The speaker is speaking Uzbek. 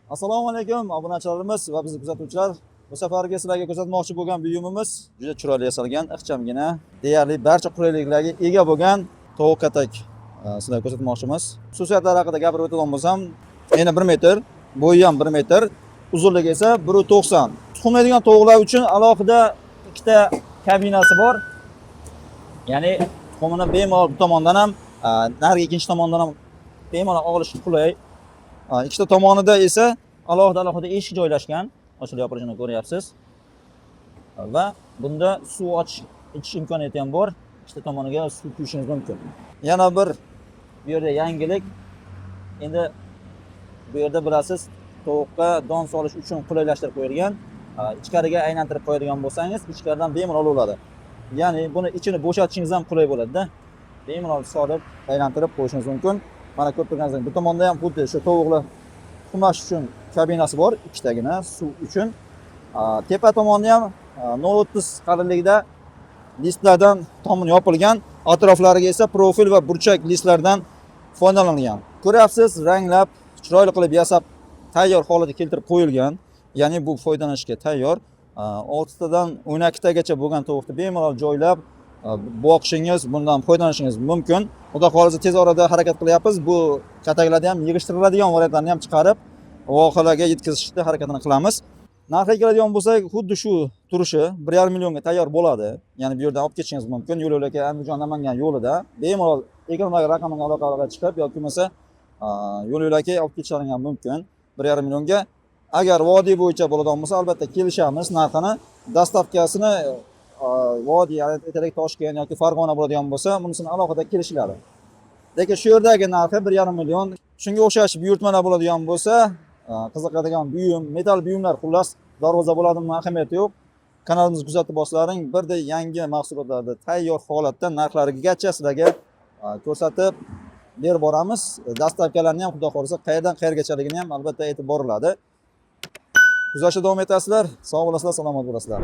Assalomu alaykum obunachilarimiz va bizni kuzatuvchilar. Bu safargi sizlarga ko'rsatmoqchi bo'lgan buyumimiz juda chiroyli yasalgan, ixchamgina, deyarli barcha qulayliklarga ega bo'lgan tovuq katak sizlarga ko'rsatmoqchimiz. Xususiyatlari haqida gapirib o'tadigan bo'lsam, eni 1 metr, bo'yi ham 1 metr, uzunligi esa 1.90. Tuxumlaydigan tovuqlar uchun alohida ikkita kabinasi bor. Ya'ni tuxumini bemalol bu tomondan ham, narigi ikkinchi tomondan ham bemalol olish qulay. Ikkita tomonida esa alohida eshik joylashgan. Ochilib yopilishini ko'ryapsiz. Va bunda suv ichish imkoniyati ham bor. Ikkita tomoniga suv quyishingiz mumkin. Yana bir bu yerda yangilik. Endi bu yerda bilasiz, tovuqqa don solish uchun qulaylashtirib qo'yilgan. Ichkariga aylantirib qo'yadigan bo'lsangiz, ichkaridan bemalol bo'ladi. Ya'ni buni ichini bo'shatishingiz ham qulay bo'ladi-da. Bemalol solib aylantirib qo'yishingiz mumkin. Mana ko'rib turganingizdek, bu tomonda ham xuddi shu tovuqlar tuxumlash uchun kabinasi bor, ikkitagina suv uchun. Tepa tomonda ham 0.30 qalinlikda listlardan tomini yopilgan, atroflariga esa profil va burchak listlardan foydalanilgan. Ko'ryapsiz, ranglab, chiroyli qilib yasab, tayyor holatga keltirib qo'yilgan. Ya'ni bu foydalanishga tayyor. 6 tadan 12 tagacha bo'lgan tovuqni bemalol joylab boqishingiz, bundan foydalanishingiz mumkin. Xudo xolisa tez orada harakat qilyapmiz. Bu kataklarda ham yig'ishtiriladigan variantlarni ham chiqarib, vohalarga yetkazishga harakatini qilamiz. Narxiga keladigan bo'lsak, xuddi shu turishi 1,5 millionga tayyor bo'ladi. Ya'ni bu yerdan olib ketishingiz mumkin. Yo'l-yo'lakay Andijon Namangan yo'lida bemalol ekrandagi raqamga aloqa chiqib yoki bo'lmasa yo'l-yo'lakay olib ketishlaring ham mumkin. 1,5 millionga. Agar vodiy bo'yicha bo'ladigan bo'lsa, albatta kelishamiz narxini. Dastavkasini vodiy, etak Toshkent yoki Farg'ona bo'ladigan bo'lsa, bunisini alohida kelishiladi. Lekin shu yerdagi narxi 1,5 million. Shunga o'xshash buyurtmalar bo'ladigan bo'lsa, qiziqadigan buyum, metal buyumlar, xullas, darvoza bo'ladimi, ahamiyati yo'q. Kanalimizni kuzatib borsalaring, birda yangi mahsulotlarni tayyor holatda narxlarigacha sizlarga ko'rsatib berib boramiz. Dastavkalarni ham xudo xolisa qayerdan qayergachaligini ham albatta aytib boriladi. Kuzatishda davom etasizlar. Sog' bo'lasizlar, salomat bo'lasizlar.